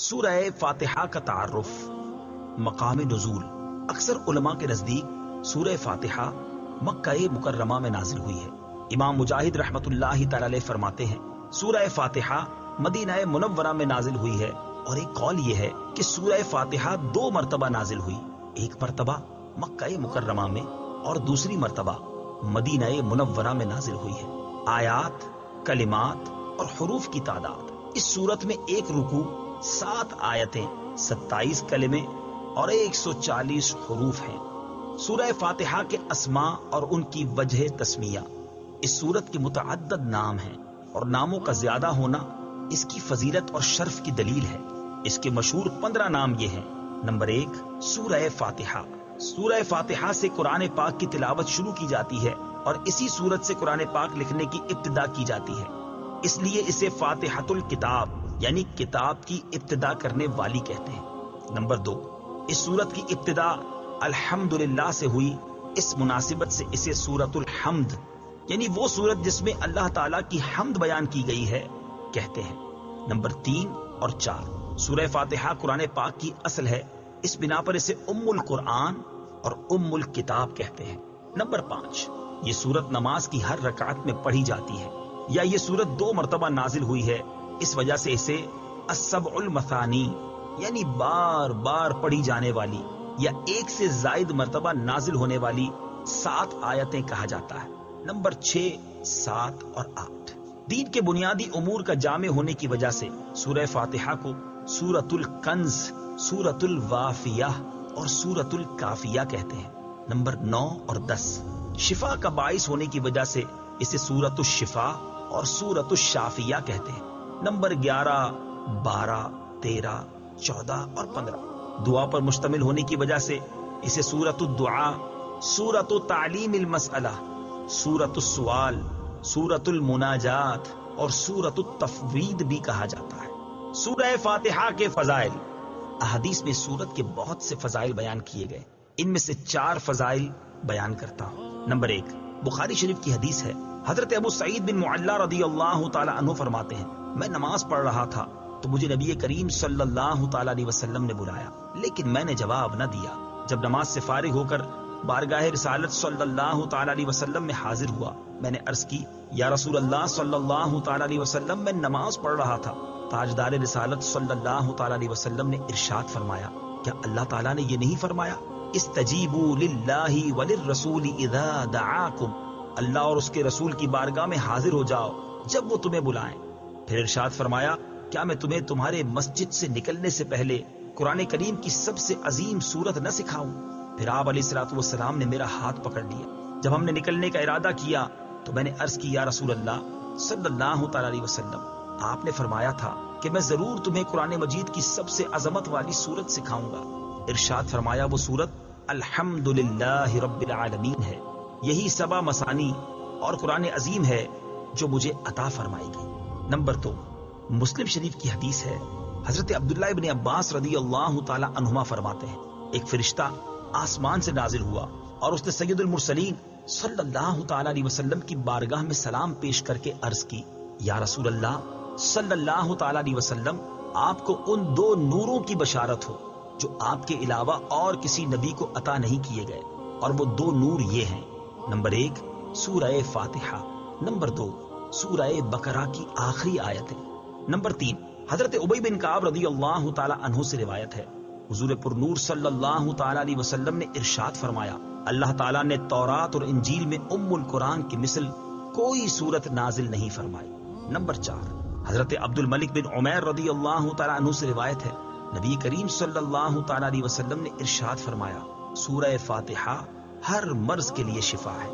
سورہ فاتحہ کا تعارف، مقام نزول۔ اکثر علماء کے نزدیک سورہ فاتحہ مکہ مکرمہ میں نازل ہوئی ہے۔ امام مجاہد رحمت اللہ تعالی علیہ فرماتے ہیں سورہ فاتحہ مدینہ منورہ میں نازل ہوئی ہے، اور ایک قول یہ ہے کہ سورہ فاتحہ 2 مرتبہ نازل ہوئی، ایک مرتبہ مکہ مکرمہ میں اور دوسری مرتبہ مدینہ منورہ میں نازل ہوئی ہے۔ آیات، کلمات اور حروف کی تعداد، اس صورت میں ایک رکوع، 7 آیتیں، 27 کلمے اور 140 حروف ہیں۔ سورہ فاتحہ کے اسماء اور ان کی وجہ تسمیہ، اس سورت کے متعدد نام ہیں، اور ناموں کا زیادہ ہونا اس کی فضیلت اور شرف کی دلیل ہے۔ اس کے مشہور 15 نام یہ ہیں۔ نمبر 1، سورہ فاتحہ۔ سورہ فاتحہ سے قرآن پاک کی تلاوت شروع کی جاتی ہے، اور اسی سورت سے قرآن پاک لکھنے کی ابتدا کی جاتی ہے، اس لیے اسے فاتحۃ الکتاب یعنی کتاب کی ابتدا کرنے والی کہتے ہیں۔ نمبر 2، اس سورت کی ابتدا الحمدللہ سے ہوئی، اس مناسبت سے اسے سورۃ الحمد یعنی وہ سورت جس میں اللہ تعالیٰ کی حمد بیان کی گئی ہے کہتے ہیں۔ نمبر 3 اور 4، سورہ فاتحہ قرآن پاک کی اصل ہے، اس بنا پر اسے ام القرآن اور ام الکتاب کہتے ہیں۔ نمبر 5، یہ سورت نماز کی ہر رکعت میں پڑھی جاتی ہے، یا یہ سورت 2 مرتبہ نازل ہوئی ہے، اس وجہ سے اسے السبع المثانی یعنی بار بار پڑھی جانے والی یا ایک سے زائد مرتبہ نازل ہونے والی 7 آیتیں کہا جاتا ہے۔ نمبر 6، 7 اور 8، دین کے بنیادی امور کا جامع ہونے کی وجہ سے سورہ فاتحہ کو سورۃ الکنز، سورۃ الوافیہ اور سورۃ الکافیہ کہتے ہیں۔ نمبر 9 اور 10، شفا کا باعث ہونے کی وجہ سے اسے سورۃ الشفا اور سورۃ الشافیہ کہتے ہیں۔ نمبر 11، 12، 13، 14 اور 15، دعا پر مشتمل ہونے کی وجہ سے اسے سورۃ الدعاء، سورۃ تعلیم المسئلہ، سورۃ السوال، سورۃ المناجات اور سورۃ التفویض بھی کہا جاتا ہے۔ سورہ فاتحہ کے فضائل، احادیث میں سورت کے بہت سے فضائل بیان کیے گئے، ان میں سے 4 فضائل بیان کرتا ہوں۔ نمبر 1، بخاری شریف کی حدیث ہے، حضرت ابو سعید بن معلا رضی اللہ تعالی عنہ فرماتے ہیں، میں نماز پڑھ رہا تھا تو مجھے نبی کریم صلی اللہ تعالی علیہ وسلم نے بلایا، لیکن میں نے جواب نہ دیا۔ جب نماز سے فارغ ہو کر بارگاہ رسالت صلی اللہ تعالی علیہ وسلم میں حاضر ہوا، میں نے عرض کی، یا رسول اللہ صلی اللہ تعالی علیہ وسلم، میں نماز پڑھ رہا تھا۔ تاجدار رسالت صلی اللہ تعالی علیہ وسلم نے ارشاد فرمایا، کیا اللہ تعالیٰ نے یہ نہیں فرمایا، استجیبوا للہ وللرسول اذا دعاکم، اللہ اور اس کے رسول کی بارگاہ میں حاضر ہو جاؤ جب وہ تمہیں بلائیں۔ پھر ارشاد فرمایا، کیا میں تمہیں تمہارے مسجد سے نکلنے سے پہلے قرآن کریم کی سب سے عظیم سورت نہ سکھاؤں؟ پھر آپ علیہ الصلوۃ والسلام نے میرا ہاتھ پکڑ لیا۔ جب ہم نے نکلنے کا ارادہ کیا تو میں نے عرض کی، یا رسول اللہ صلی اللہ تعالی علیہ وسلم، آپ نے فرمایا تھا کہ میں ضرور تمہیں قرآن مجید کی سب سے عظمت والی سورت سکھاؤں گا۔ ارشاد فرمایا، وہ سورت الحمدللہ رب العالمین ہے، یہی 7 مثانی اور قرآن عظیم ہے جو مجھے عطا فرمائی گئی۔ نمبر 2، مسلم شریف کی حدیث ہے، حضرت عبداللہ ابن عباس رضی اللہ تعالی عنہما فرماتے ہیں، ایک فرشتہ آسمان سے نازل ہوا اور اس نے سید المرسلین صلی اللہ تعالی علیہ وسلم کی بارگاہ میں سلام پیش کر کے عرض کی، یا رسول اللہ صلی اللہ تعالی علیہ وسلم، آپ کو ان 2 نوروں کی بشارت ہو جو آپ کے علاوہ اور کسی نبی کو عطا نہیں کیے گئے، اور وہ 2 نور یہ ہیں، نمبر 1 سورہ فاتحہ، نمبر 2 سورہ بقرہ کی آخری آیتیں۔ نمبر 3، حضرت ابی بن کعب رضی اللہ تعالی عنہ سے روایت ہے، حضور پر نور صلی اللہ تعالی علیہ وسلم نے ارشاد فرمایا، اللہ تعالیٰ نے تورات اور انجیل میں ام القرآن کی مثل کوئی سورت نازل نہیں فرمائی۔ نمبر 4، حضرت عبد الملک بن عمیر رضی اللہ تعالی عنہ سے روایت ہے، نبی کریم صلی اللہ تعالی علیہ وسلم نے ارشاد فرمایا، سورہ فاتحہ ہر مرض کے لیے شفا ہے۔